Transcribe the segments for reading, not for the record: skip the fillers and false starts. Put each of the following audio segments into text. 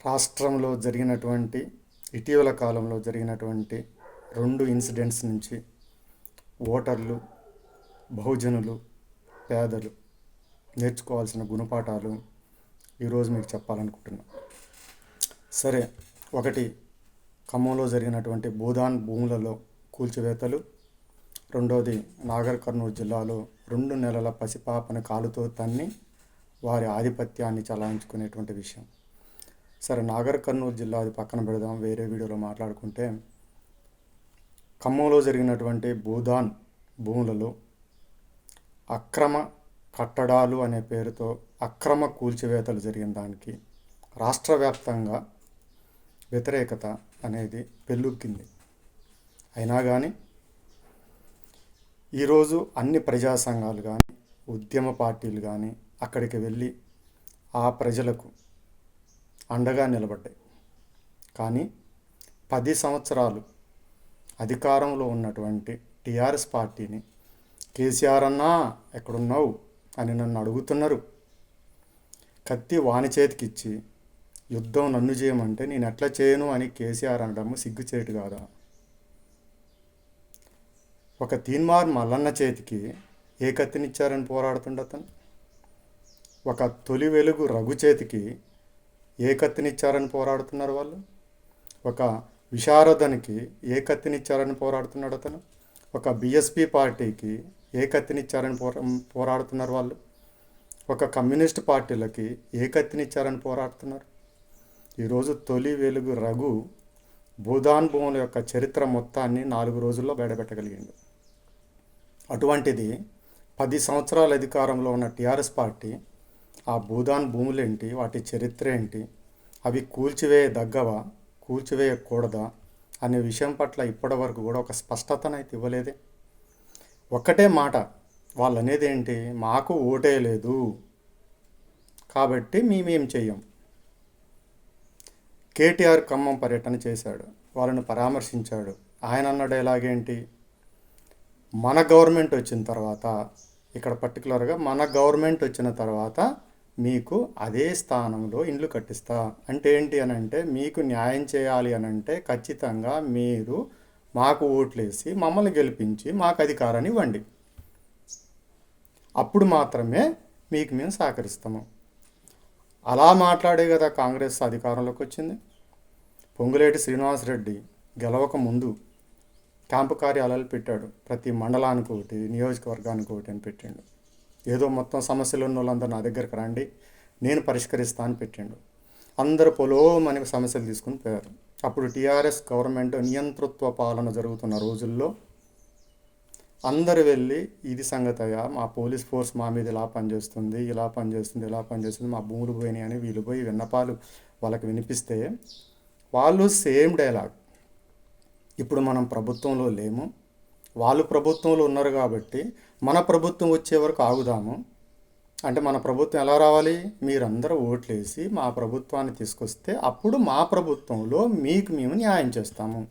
రాష్ట్రంలో జరిగినటువంటి ఇటీవల కాలంలో జరిగినటువంటి 2 ఇన్సిడెంట్స్ నుంచి ఓటర్లు, బహుజనులు, పేదలు నేర్చుకోవాల్సిన గుణపాఠాలు ఈరోజు మీకు చెప్పాలనుకుంటున్నాను. సరే, ఒకటి ఖమ్మంలో జరిగినటువంటి భూదాన్ భూములలో కూల్చివేతలు, రెండోది నాగర్ కర్నూలు జిల్లాలో 2 నెలల పసిపాపను కాలుతో తన్ని వారి ఆధిపత్యాన్ని చలాయించుకునేటువంటి విషయం. సరే, నాగర్ కర్నూలు జిల్లా అది పక్కన పెడదాం, వేరే వీడియోలో మాట్లాడుకుంటే ఖమ్మంలో జరిగినటువంటి భూదాన్ భూములలో అక్రమ కట్టడాలు అనే పేరుతో అక్రమ కూల్చివేతలు జరిగిన దానికి రాష్ట్ర వ్యాప్తంగా వ్యతిరేకత అనేది పెళ్ళుక్కింది. అయినా కానీ ఈరోజు అన్ని ప్రజా సంఘాలు కానీ ఉద్యమ పార్టీలు కానీ అక్కడికి వెళ్ళి ఆ ప్రజలకు అండగా నిలబడ్డాయి. కానీ 10 సంవత్సరాలు అధికారంలో ఉన్నటువంటి టీఆర్ఎస్ పార్టీని కేసీఆర్ అన్నా ఎక్కడున్నావు అని నన్ను అడుగుతున్నారు. కత్తి వాని చేతికిచ్చి యుద్ధం నన్ను చేయమంటే నేను ఎట్లా చేయను అని కేసీఆర్ అనడము సిగ్గుచేటు కాదా? ఒక తీన్మార్ మల్లన్న చేతికి ఏ కత్తినిచ్చారని పోరాడుతుండ అతను. ఒక తొలి వెలుగు రఘు చేతికి ఏ కత్తినిచ్చారని పోరాడుతున్నారు వాళ్ళు. ఒక విశారదనికి ఏ కత్తినిచ్చారని పోరాడుతున్నాడు అతను. ఒక బీఎస్పీ పార్టీకి ఏ కత్తినిచ్చారని పోరాడుతున్నారు వాళ్ళు. ఒక కమ్యూనిస్ట్ పార్టీలకి ఏ కత్తినిచ్చారని పోరాడుతున్నారు. ఈరోజు తొలి వెలుగు రఘు భూదాన్ భూముల యొక్క చరిత్ర మొత్తాన్ని 4 రోజుల్లో బయటపెట్టగలిగిండు. అటువంటిది 10 సంవత్సరాల అధికారంలో ఉన్న టీఆర్ఎస్ పార్టీ ఆ భూదాన్ భూములేంటి, వాటి చరిత్ర ఏంటి, అవి కూల్చివేయదగ్గవా కూల్చివేయకూడదా అనే విషయం పట్ల ఇప్పటి వరకు కూడా ఒక స్పష్టతనైతే ఇవ్వలేదే. ఒక్కటే మాట వాళ్ళు అనేది ఏంటి, మాకు ఓటే లేదు కాబట్టి మేమేం చెయ్యం. కేటీఆర్ ఖమ్మం పర్యటన చేశాడు, వాళ్ళని పరామర్శించాడు. ఆయన అన్న డైలాగ్ ఏంటి, మన గవర్నమెంట్ వచ్చిన తర్వాత, ఇక్కడ పర్టికులర్గా మన గవర్నమెంట్ వచ్చిన తర్వాత మీకు అదే స్థానంలో ఇండ్లు కట్టిస్తా. అంటే ఏంటి అని అంటే, మీకు న్యాయం చేయాలి అని అంటే ఖచ్చితంగా మీరు మాకు ఓట్లేసి మమ్మల్ని గెలిపించి మాకు అధికారాన్ని ఇవ్వండి, అప్పుడు మాత్రమే మీకు మేము సహకరిస్తాము. అలా మాట్లాడే కదా కాంగ్రెస్ అధికారంలోకి వచ్చింది. పొంగులేటి శ్రీనివాసరెడ్డి గెలవక ముందు క్యాంపు కార్యాలయాలు పెట్టాడు. ప్రతి మండలానికి ఒకటి, నియోజకవర్గానికి ఒకటి అని పెట్టిండు. ఏదో మొత్తం సమస్యలు ఉన్న వాళ్ళందరూ నా దగ్గరికి రండి, నేను పరిష్కరిస్తా అని పెట్టిండు. అందరూ పొలోమని సమస్యలు తీసుకుని పోయారు. అప్పుడు టీఆర్ఎస్ గవర్నమెంట్ నియంతృత్వ పాలన జరుగుతున్న రోజుల్లో అందరు వెళ్ళి ఇది సంగతయ్యా, మా పోలీస్ ఫోర్స్ మా మీద ఇలా పనిచేస్తుంది, ఇలా పనిచేస్తుంది, ఇలా పనిచేస్తుంది, మా భూములు పోయినాయి అని వీళ్ళు పోయి విన్నపాలు వాళ్ళకి వినిపిస్తే వాళ్ళు సేమ్ డైలాగ్, ఇప్పుడు మనం ప్రభుత్వంలో లేము, వాళ్ళు ప్రభుత్వంలో ఉన్నారు కాబట్టి మన ప్రభుత్వం వచ్చే వరకు ఆగుదాము. అంటే మన ప్రభుత్వం ఎలా రావాలి, మీరందరూ ఓట్లేసి మా ప్రభుత్వాన్ని తీసుకొస్తే అప్పుడు మా ప్రభుత్వంలో మీకు మేము న్యాయం చేస్తాము.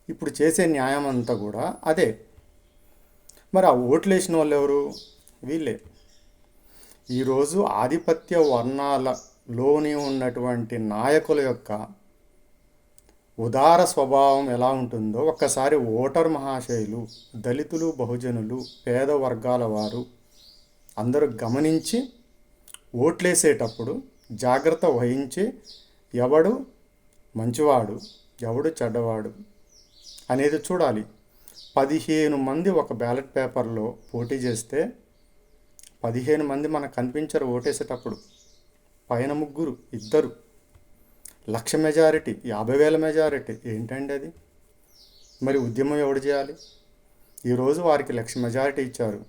ఇప్పుడు చేసే న్యాయం అంతా కూడా అదే. మరి ఆ ఓట్లేసిన వాళ్ళు ఎవరు, వీళ్ళే. ఈరోజు ఆధిపత్య వర్ణాలలోని ఉన్నటువంటి నాయకుల యొక్క ఉదార స్వభావం ఎలా ఉంటుందో ఒక్కసారి ఓటర్ మహాశయులు, దళితులు, బహుజనులు, పేద వర్గాల వారు అందరూ గమనించి ఓట్లేసేటప్పుడు జాగ్రత్త వహించి ఎవడు మంచివాడు ఎవడు చెడ్డవాడు అనేది చూడాలి. 15 మంది ఒక బ్యాలెట్ పేపర్లో పోటీ చేస్తే 15 మంది మనకు కనిపించరు ఓటేసేటప్పుడు. పైన 3 2 1,00,000 మెజారిటీ, 50,000 మెజారిటీ ఏంటండి అది? మరి ఉద్యమం ఎవడు చేయాలి? ఈరోజు వారికి 1,00,000 మెజారిటీ ఇచ్చారు.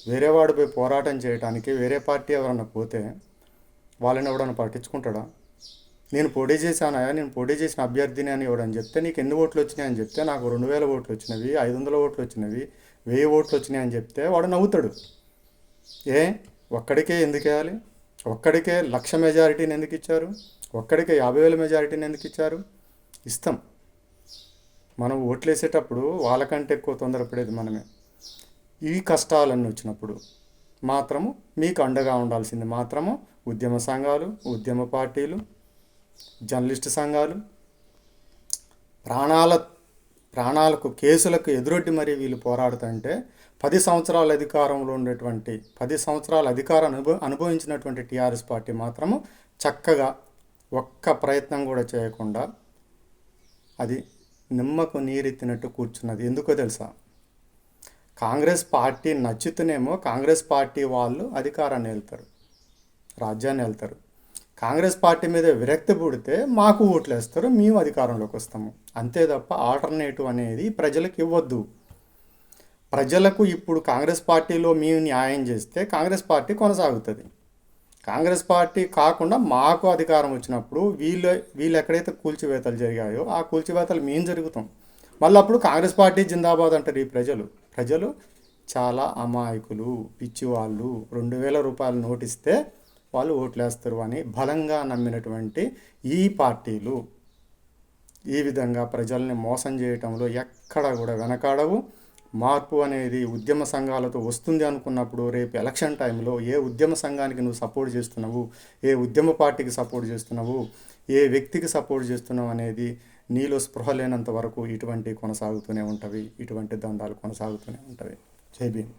వేరే వాడు పోయి పోరాటం చేయడానికి వేరే పార్టీ ఎవరన్నా పోతే వాళ్ళని ఎవడన్నా పట్టించుకుంటాడా? నేను పోటీ చేశానయా, నేను పోటీ చేసిన అభ్యర్థిని అని ఎవడని చెప్తే నీకు ఎన్ని ఓట్లు వచ్చినాయి అని చెప్తే నాకు 2,000 ఓట్లు వచ్చినవి, 500 ఓట్లు వచ్చినవి, 1000 ఓట్లు వచ్చినాయి అని చెప్తే వాడు నవ్వుతాడు. ఒక్కడికే ఎందుకు వేయాలి? ఒక్కడికే 1,00,000 మెజారిటీని ఎందుకు ఇచ్చారు? ఒక్కడికే 50,000 మెజారిటీని ఎందుకు ఇచ్చారు? ఇస్తాం. మనం ఓట్లేసేటప్పుడు వాళ్ళకంటే ఎక్కువ తొందరపడేది మనమే. ఈ కష్టాలన్నీ వచ్చినప్పుడు మాత్రము మీకు అండగా ఉండాల్సింది మాత్రము ఉద్యమ సంఘాలు, ఉద్యమ పార్టీలు, జర్నలిస్టు సంఘాలు ప్రాణాల ప్రాణాలకు కేసులకు ఎదురొడ్డి మరీ వీళ్ళు పోరాడుతుంటే 10 సంవత్సరాల అధికారంలో ఉండేటువంటి 10 సంవత్సరాల అధికారం అనుభవించినటువంటి టీఆర్ఎస్ పార్టీ మాత్రము చక్కగా ఒక్క ప్రయత్నం కూడా చేయకుండా అది నిమ్మకు నీరెత్తినట్టు కూర్చున్నది. ఎందుకో తెలుసా? కాంగ్రెస్ పార్టీ నచ్చుతూనేమో కాంగ్రెస్ పార్టీ వాళ్ళు అధికారాన్ని వెళ్తారు, రాజ్యాన్ని వెళ్తారు. కాంగ్రెస్ పార్టీ మీద విరక్తి పుడితే మాకు ఓట్లు వేస్తారు, మేము అధికారంలోకి వస్తాము. అంతే తప్ప ఆల్టర్నేటివ్ అనేది ప్రజలకు ఇవ్వద్దు. ప్రజలకు ఇప్పుడు కాంగ్రెస్ పార్టీలో మేము న్యాయం చేస్తే కాంగ్రెస్ పార్టీ కొనసాగుతుంది. కాంగ్రెస్ పార్టీ కాకుండా మాకు అధికారం వచ్చినప్పుడు వీళ్ళు ఎక్కడైతే కూల్చివేతలు జరిగాయో ఆ కూల్చివేతలు మేము జరుగుతాం. మళ్ళీ అప్పుడు కాంగ్రెస్ పార్టీ జిందాబాద్ అంటారు ఈ ప్రజలు చాలా అమాయకులు, పిచ్చివాళ్ళు. 2000 రూపాయలు నోటిస్తే వాళ్ళు ఓట్లేస్తారు అని బలంగా నమ్మినటువంటి ఈ పార్టీలు ఈ విధంగా ప్రజల్ని మోసం చేయటంలో ఎక్కడ కూడా వెనకాడవు. మార్పు అనేది ఉద్యమ సంఘాలతో వస్తుంది అనుకున్నప్పుడు రేపు ఎలక్షన్ టైంలో ఏ ఉద్యమ సంఘానికి నువ్వు సపోర్ట్ చేస్తున్నావు, ఏ ఉద్యమ పార్టీకి సపోర్ట్ చేస్తున్నావు, ఏ వ్యక్తికి సపోర్ట్ చేస్తున్నావు అనేది నీలో స్పృహ లేనంత వరకు ఇటువంటి కొనసాగుతూనే ఉంటవి, ఇటువంటి దందాలు కొనసాగుతూనే ఉంటవి. జై భీమ్.